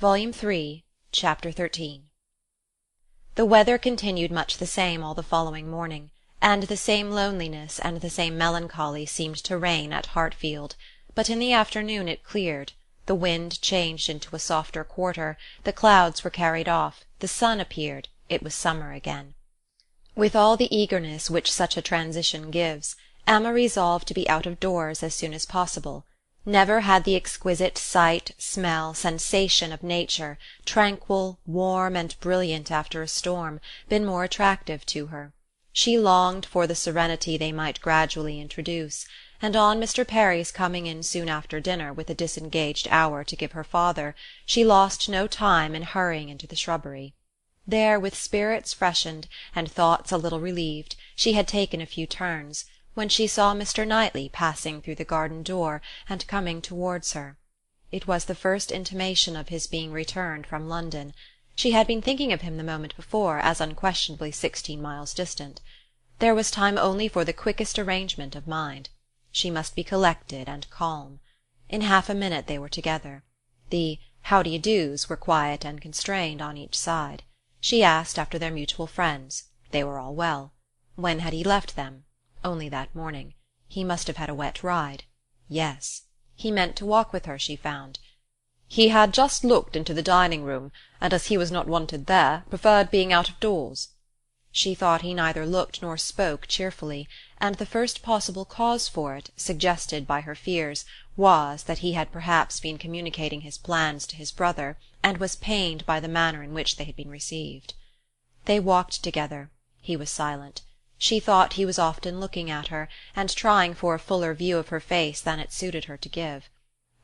Volume 3, Chapter 13. The weather continued much the same all the following morning, and the same loneliness and the same melancholy seemed to reign at Hartfield, but in the afternoon it cleared, the wind changed into a softer quarter, the clouds were carried off, the sun appeared, it was summer again. With all the eagerness which such a transition gives, Emma resolved to be out of doors as soon as possible. Never had the exquisite sight, smell, sensation of nature, tranquil, warm, and brilliant after a storm, been more attractive to her. She longed for the serenity they might gradually introduce, and on Mr. Perry's coming in soon after dinner with a disengaged hour to give her father, she lost no time in hurrying into the shrubbery. There, with spirits freshened, and thoughts a little relieved, she had taken a few turns, when she saw Mr. Knightley passing through the garden door and coming towards her. It was the first intimation of his being returned from London. She had been thinking of him the moment before as unquestionably 16 miles distant. There was time only for the quickest arrangement of mind. She must be collected and calm. In half a minute they were together. The how-d'ye-dos were quiet and constrained on each side. She asked after their mutual friends. They were all well. When had he left them? Only that morning. He must have had a wet ride. Yes. He meant to walk with her, she found. He had just looked into the dining-room, and as he was not wanted there, preferred being out of doors. She thought he neither looked nor spoke cheerfully, and the first possible cause for it, suggested by her fears, was that he had perhaps been communicating his plans to his brother, and was pained by the manner in which they had been received. They walked together. He was silent. She thought he was often looking at her, and trying for a fuller view of her face than it suited her to give.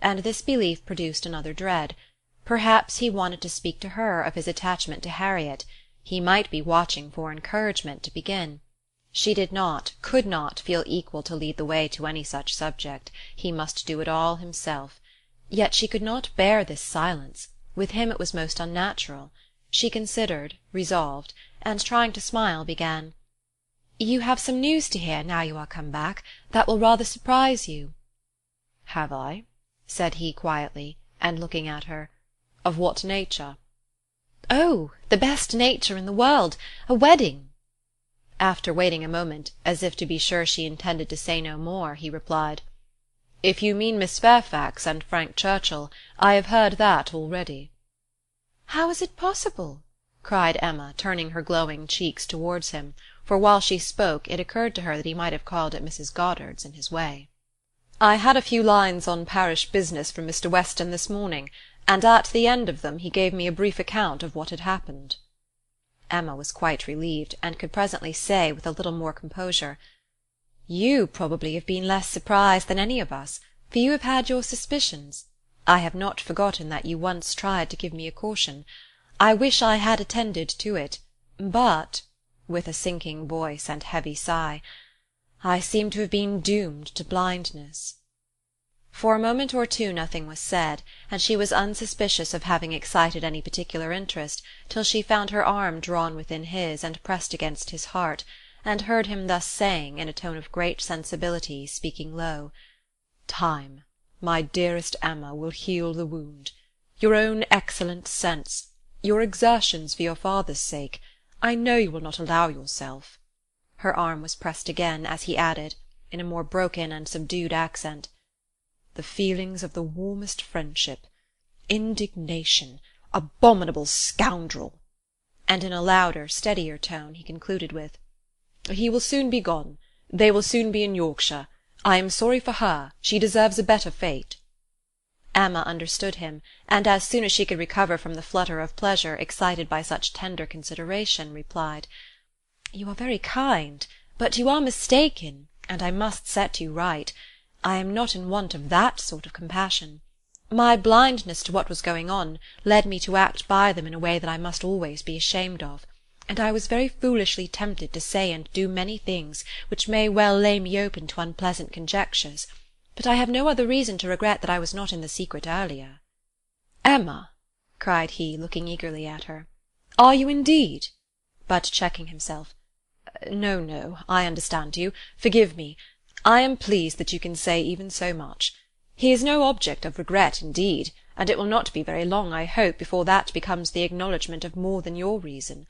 And this belief produced another dread. Perhaps he wanted to speak to her of his attachment to Harriet. He might be watching for encouragement to begin. She did not, could not, feel equal to lead the way to any such subject. He must do it all himself. Yet she could not bear this silence. With him it was most unnatural. She considered, resolved, and trying to smile, began, "You have some news to hear now you are come back, that will rather surprise you." "Have I?" said he quietly, and looking at her. "Of what nature?" "Oh, the best nature in the world. A wedding." After waiting a moment, as if to be sure she intended to say no more, he replied, "If you mean Miss Fairfax and Frank Churchill, I have heard that already." "How is it possible?" cried Emma, turning her glowing cheeks towards him, for while she spoke it occurred to her that he might have called at Mrs. Goddard's in his way. "I had a few lines on parish business from Mr. Weston this morning, and at the end of them he gave me a brief account of what had happened." Emma was quite relieved, and could presently say, with a little more composure, "You probably have been less surprised than any of us, for you have had your suspicions. I have not forgotten that you once tried to give me a caution. I wish I had attended to it, but," with a sinking voice and heavy sigh, "I seem to have been doomed to blindness." For a moment or two nothing was said, and she was unsuspicious of having excited any particular interest, till she found her arm drawn within his and pressed against his heart, and heard him thus saying, in a tone of great sensibility, speaking low, "Time, my dearest Emma, will heal the wound. Your own excellent sense, your exertions for your father's sake, I know you will not allow yourself—" Her arm was pressed again, as he added, in a more broken and subdued accent, "the feelings of the warmest friendship, indignation, abominable scoundrel!" And in a louder, steadier tone he concluded with, "He will soon be gone. They will soon be in Yorkshire. I am sorry for her. She deserves a better fate." Emma understood him, and as soon as she could recover from the flutter of pleasure excited by such tender consideration, replied, "You are very kind, but you are mistaken, and I must set you right. I am not in want of that sort of compassion. My blindness to what was going on led me to act by them in a way that I must always be ashamed of, and I was very foolishly tempted to say and do many things which may well lay me open to unpleasant conjectures, but I have no other reason to regret that I was not in the secret earlier." "Emma!" cried he, looking eagerly at her, "are you indeed—" but checking himself, "No, no, I understand you. Forgive me. I am pleased that you can say even so much. He is no object of regret, indeed, and it will not be very long, I hope, before that becomes the acknowledgment of more than your reason.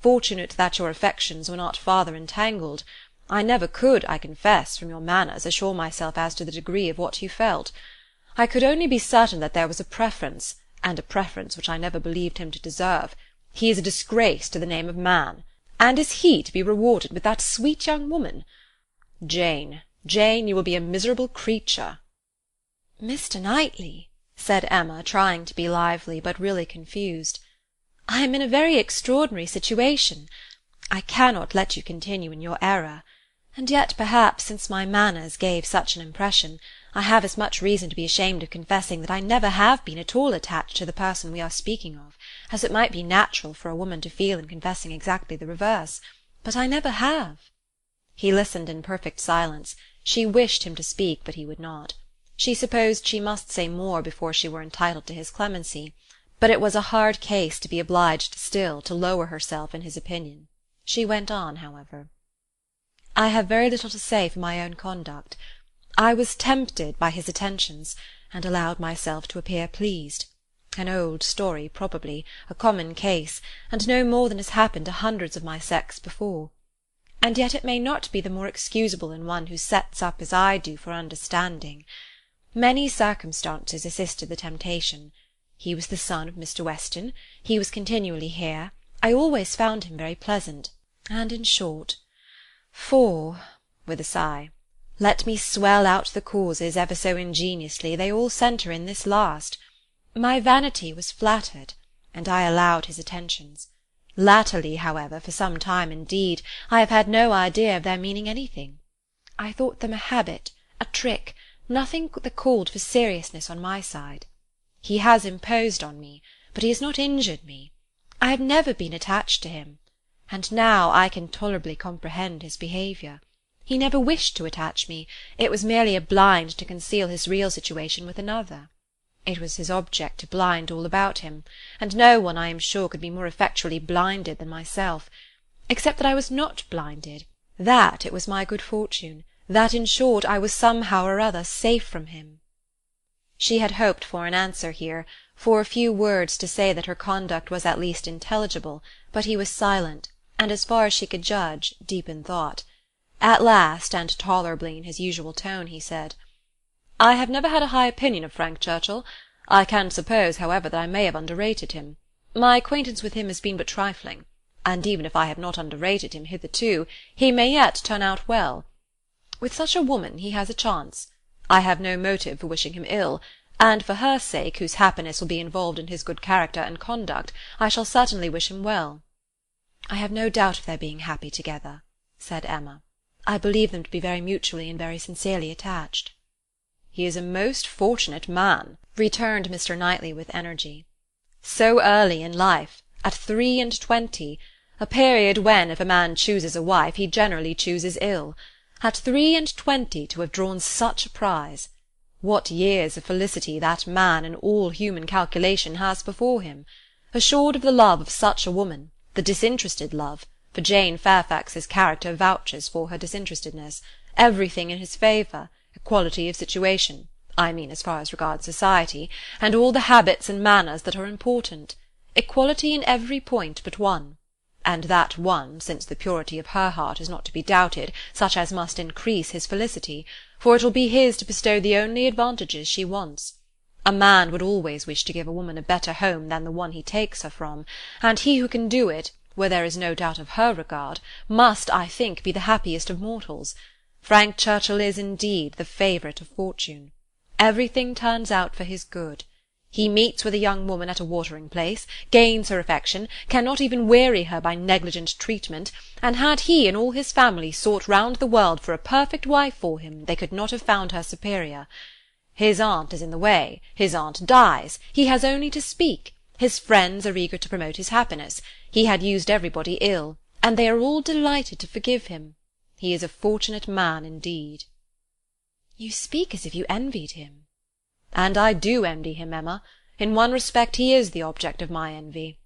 Fortunate that your affections were not farther entangled. I never could, I confess, from your manners, assure myself as to the degree of what you felt. I could only be certain that there was a preference, and a preference which I never believed him to deserve. He is a disgrace to the name of man, and is he to be rewarded with that sweet young woman? Jane, you will be a miserable creature." "Mr. Knightley," said Emma, trying to be lively, but really confused, "I am in a very extraordinary situation. I cannot let you continue in your error, and yet perhaps, since my manners gave such an impression, I have as much reason to be ashamed of confessing that I never have been at all attached to the person we are speaking of, as it might be natural for a woman to feel in confessing exactly the reverse. But I never have." He listened in perfect silence. She wished him to speak, but he would not. She supposed she must say more before she were entitled to his clemency, but it was a hard case to be obliged still to lower herself in his opinion. She went on, however. "I have very little to say for my own conduct. I was tempted by his attentions, and allowed myself to appear pleased. An old story, probably, a common case, and no more than has happened to hundreds of my sex before. And yet it may not be the more excusable in one who sets up as I do for understanding. Many circumstances assisted the temptation. He was the son of Mr. Weston. He was continually here. I always found him very pleasant. And in short, for," with a sigh, "let me swell out the causes ever so ingeniously, they all centre in this last. My vanity was flattered, and I allowed his attentions. Latterly, however, for some time indeed, I have had no idea of their meaning anything. I thought them a habit, a trick, nothing that called for seriousness on my side. He has imposed on me, but he has not injured me. I have never been attached to him, and now I can tolerably comprehend his behaviour. He never wished to attach me. It was merely a blind to conceal his real situation with another. It was his object to blind all about him, and no one, I am sure, could be more effectually blinded than myself. Except that I was not blinded, that it was my good fortune, that, in short, I was somehow or other safe from him." She had hoped for an answer here, for a few words to say that her conduct was at least intelligible, but he was silent, and, as far as she could judge, deep in thought. At last, and tolerably in his usual tone, he said, "I have never had a high opinion of Frank Churchill. I can suppose, however, that I may have underrated him. My acquaintance with him has been but trifling, and even if I have not underrated him hitherto, he may yet turn out well. With such a woman he has a chance. I have no motive for wishing him ill, and for her sake, whose happiness will be involved in his good character and conduct, I shall certainly wish him well." "I have no doubt of their being happy together," said Emma. "I believe them to be very mutually and very sincerely attached." "He is a most fortunate man," returned Mr. Knightley with energy. "So early in life, at 23, a period when, if a man chooses a wife, he generally chooses ill. At 23 to have drawn such a prize! What years of felicity that man in all human calculation has before him! Assured of the love of such a woman, the disinterested love, for Jane Fairfax's character vouches for her disinterestedness, everything in his favour, equality of situation, I mean as far as regards society, and all the habits and manners that are important, equality in every point but one, and that one, since the purity of her heart is not to be doubted, such as must increase his felicity, for it will be his to bestow the only advantages she wants. A man would always wish to give a woman a better home than the one he takes her from, and he who can do it, where there is no doubt of her regard, must, I think, be the happiest of mortals. Frank Churchill is, indeed, the favourite of fortune. Everything turns out for his good. He meets with a young woman at a watering-place, gains her affection, cannot even weary her by negligent treatment, and had he and all his family sought round the world for a perfect wife for him, they could not have found her superior. His aunt is in the way, his aunt dies, he has only to speak, his friends are eager to promote his happiness, he had used everybody ill, and they are all delighted to forgive him. He is a fortunate man indeed." "You speak as if you envied him." "And I do envy him, Emma. In one respect he is the object of my envy."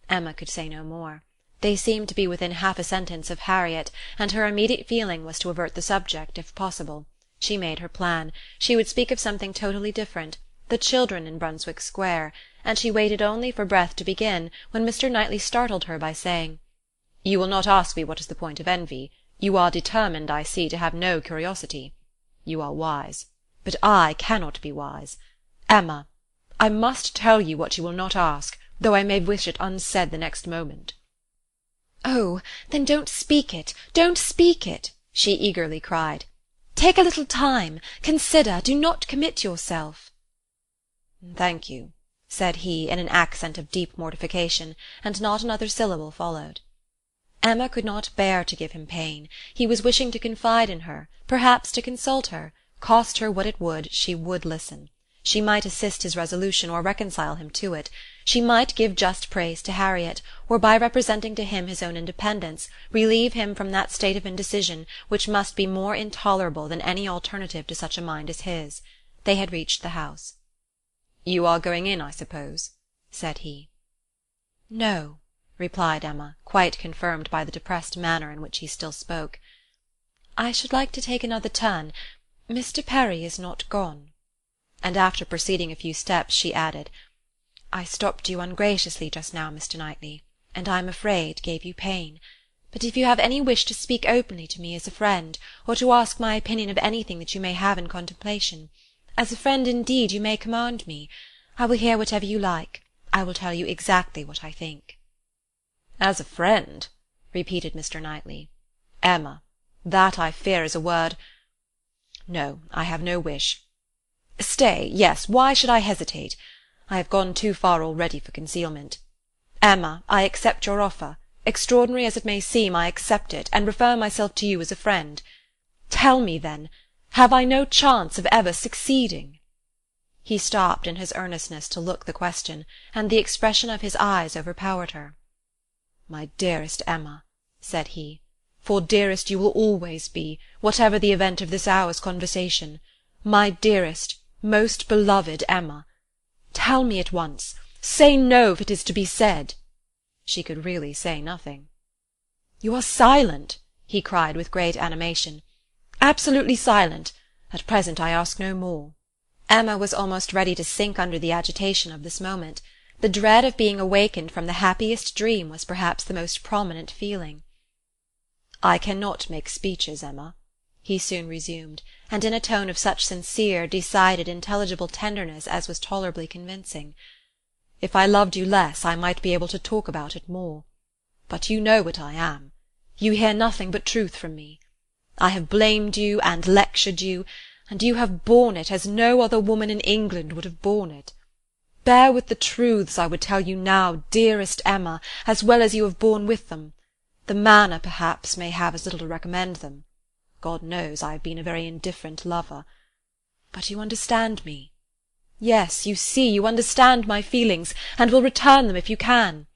Emma could say no more. They seemed to be within half a sentence of Harriet, and her immediate feeling was to avert the subject, if possible. She made her plan. She would speak of something totally different, the children in Brunswick Square, and she waited only for breath to begin when Mr. Knightley startled her by saying, "You will not ask me what is the point of envy. You are determined, I see, to have no curiosity. You are wise. But I cannot be wise. Emma, I must tell you what you will not ask, though I may wish it unsaid the next moment." "Oh, then don't speak it, don't speak it!" she eagerly cried. "Take a little time. Consider. Do not commit yourself." "Thank you," said he, in an accent of deep mortification, and not another syllable followed. Emma could not bear to give him pain. He was wishing to confide in her, perhaps to consult her. Cost her what it would, she would listen. She might assist his resolution, or reconcile him to it. She might give just praise to Harriet, or by representing to him his own independence, relieve him from that state of indecision which must be more intolerable than any alternative to such a mind as his. They had reached the house. "You are going in, I suppose?" said he. "No," replied Emma, quite confirmed by the depressed manner in which he still spoke. "I should like to take another turn. Mr. Perry is not gone." And after proceeding a few steps, she added, "I stopped you ungraciously just now, Mr. Knightley, and I am afraid gave you pain. But if you have any wish to speak openly to me as a friend, or to ask my opinion of anything that you may have in contemplation, as a friend indeed you may command me. I will hear whatever you like. I will tell you exactly what I think." "As a friend," repeated Mr. Knightley. "Emma, that, I fear, is a word. No, I have no wish. Stay, yes, why should I hesitate? I have gone too far already for concealment. Emma, I accept your offer. Extraordinary as it may seem, I accept it, and refer myself to you as a friend. Tell me, then, have I no chance of ever succeeding?" He stopped in his earnestness to look the question, and the expression of his eyes overpowered her. "My dearest Emma," said he, "for dearest you will always be, whatever the event of this hour's conversation, my dearest, most beloved Emma, tell me at once, say no if it is to be said." She could really say nothing. "You are silent," he cried with great animation. "Absolutely silent. At present I ask no more." Emma was almost ready to sink under the agitation of this moment. The dread of being awakened from the happiest dream was perhaps the most prominent feeling. "I cannot make speeches, Emma," he soon resumed, and in a tone of such sincere, decided, intelligible tenderness as was tolerably convincing. "If I loved you less, I might be able to talk about it more. But you know what I am. You hear nothing but truth from me. I have blamed you and lectured you, and you have borne it as no other woman in England would have borne it. Bear with the truths I would tell you now, dearest Emma, as well as you have borne with them. The manner, perhaps, may have as little to recommend them. God knows I have been a very indifferent lover. But you understand me. Yes, you see, you understand my feelings, and will return them if you can.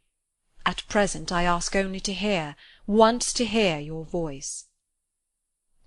At present I ask only to hear, once to hear your voice."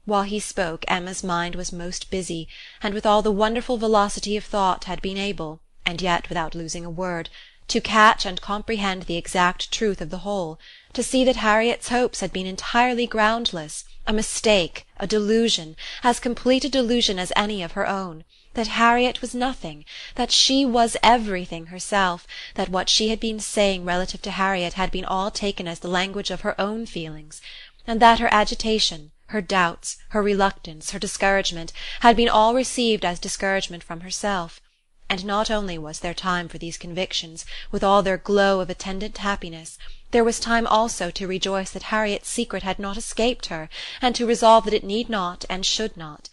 While he spoke, Emma's mind was most busy, and with all the wonderful velocity of thought had been able, and yet without losing a word, to catch and comprehend the exact truth of the whole, to see that Harriet's hopes had been entirely groundless, a mistake, a delusion, as complete a delusion as any of her own, that Harriet was nothing, that she was everything herself, that what she had been saying relative to Harriet had been all taken as the language of her own feelings, and that her agitation, her doubts, her reluctance, her discouragement, had been all received as discouragement from herself. And not only was there time for these convictions, with all their glow of attendant happiness, there was time also to rejoice that Harriet's secret had not escaped her, and to resolve that it need not and should not.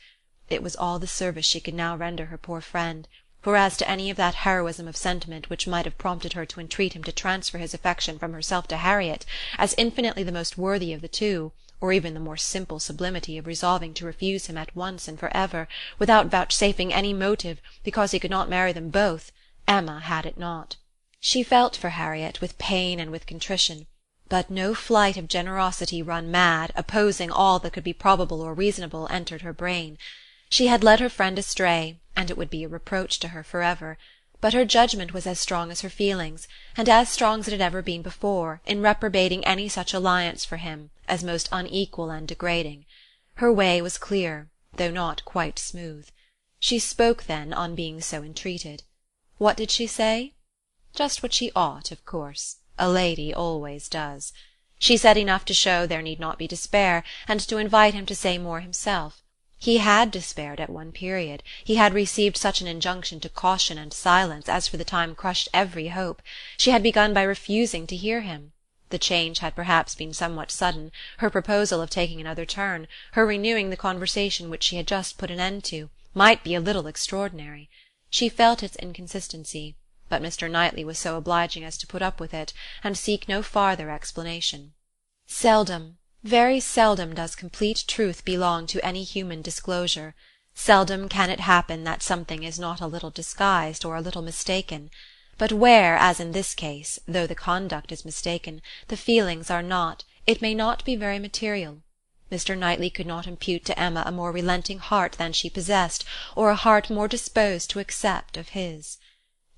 It was all the service she could now render her poor friend, for as to any of that heroism of sentiment which might have prompted her to entreat him to transfer his affection from herself to Harriet, as infinitely the most worthy of the two, or even the more simple sublimity of resolving to refuse him at once and for ever, without vouchsafing any motive, because he could not marry them both, Emma had it not. She felt for Harriet with pain and with contrition, but no flight of generosity run mad, opposing all that could be probable or reasonable, entered her brain. She had led her friend astray, and it would be a reproach to her forever, but her judgment was as strong as her feelings, and as strong as it had ever been before, in reprobating any such alliance for him, as most unequal and degrading. Her way was clear, though not quite smooth. She spoke then, on being so entreated. What did she say? Just what she ought, of course. A lady always does. She said enough to show there need not be despair, and to invite him to say more himself. He had despaired at one period. He had received such an injunction to caution and silence as for the time crushed every hope. She had begun by refusing to hear him. The change had perhaps been somewhat sudden, her proposal of taking another turn, her renewing the conversation which she had just put an end to, might be a little extraordinary. She felt its inconsistency, but Mr. Knightley was so obliging as to put up with it, and seek no farther explanation. Seldom, very seldom does complete truth belong to any human disclosure. Seldom can it happen that something is not a little disguised or a little mistaken. But where, as in this case, though the conduct is mistaken, the feelings are not, it may not be very material. Mr. Knightley could not impute to Emma a more relenting heart than she possessed, or a heart more disposed to accept of his.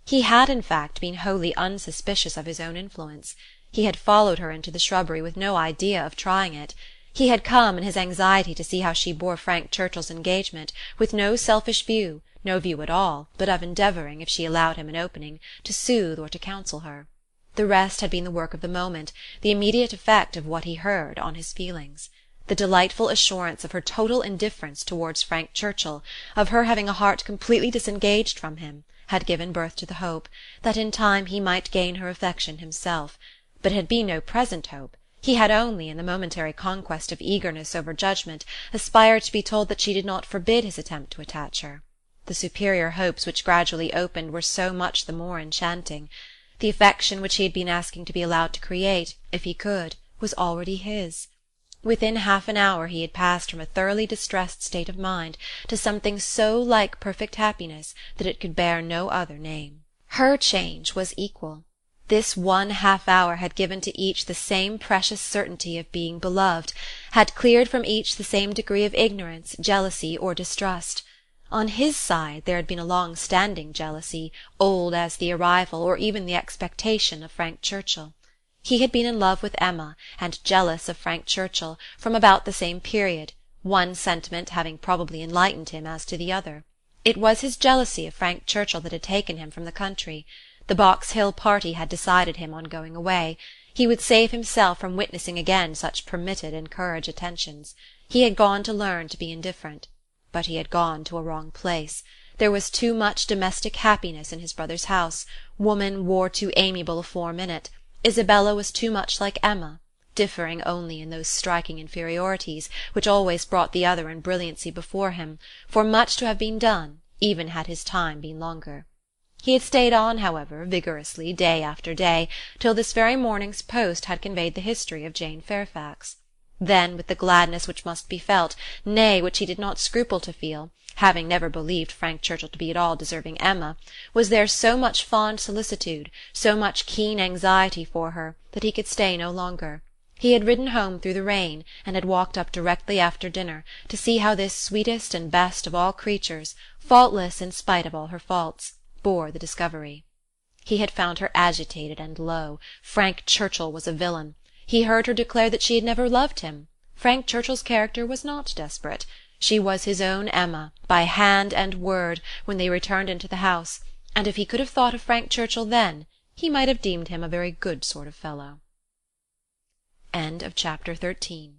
He had, in fact, been wholly unsuspicious of his own influence. He had followed her into the shrubbery with no idea of trying it. He had come, in his anxiety to see how she bore Frank Churchill's engagement, with no selfish view, no view at all, but of endeavouring, if she allowed him an opening, to soothe or to counsel her. The rest had been the work of the moment, the immediate effect of what he heard on his feelings. The delightful assurance of her total indifference towards Frank Churchill, of her having a heart completely disengaged from him, had given birth to the hope that in time he might gain her affection himself. But it had been no present hope. He had only, in the momentary conquest of eagerness over judgment, aspired to be told that she did not forbid his attempt to attach her. The superior hopes which gradually opened were so much the more enchanting. The affection which he had been asking to be allowed to create, if he could, was already his. Within half an hour he had passed from a thoroughly distressed state of mind to something so like perfect happiness that it could bear no other name. Her change was equal. This 1 half-hour had given to each the same precious certainty of being beloved, had cleared from each the same degree of ignorance, jealousy, or distrust. On his side there had been a long-standing jealousy, old as the arrival, or even the expectation, of Frank Churchill. He had been in love with Emma, and jealous of Frank Churchill, from about the same period, one sentiment having probably enlightened him as to the other. It was his jealousy of Frank Churchill that had taken him from the country. The Box Hill party had decided him on going away. He would save himself from witnessing again such permitted encouraged attentions. He had gone to learn to be indifferent. But he had gone to a wrong place. There was too much domestic happiness in his brother's house. Woman wore too amiable a form in it. Isabella was too much like Emma, differing only in those striking inferiorities which always brought the other in brilliancy before him, for much to have been done, even had his time been longer. He had stayed on, however, vigorously, day after day, till this very morning's post had conveyed the history of Jane Fairfax. Then, with the gladness which must be felt, nay, which he did not scruple to feel, having never believed Frank Churchill to be at all deserving Emma, was there so much fond solicitude, so much keen anxiety for her, that he could stay no longer. He had ridden home through the rain, and had walked up directly after dinner, to see how this sweetest and best of all creatures, faultless in spite of all her faults, bore the discovery. He had found her agitated and low. Frank Churchill was a villain. He heard her declare that she had never loved him. Frank Churchill's character was not desperate. She was his own Emma, by hand and word, when they returned into the house, and if he could have thought of Frank Churchill then, he might have deemed him a very good sort of fellow. Chapter 13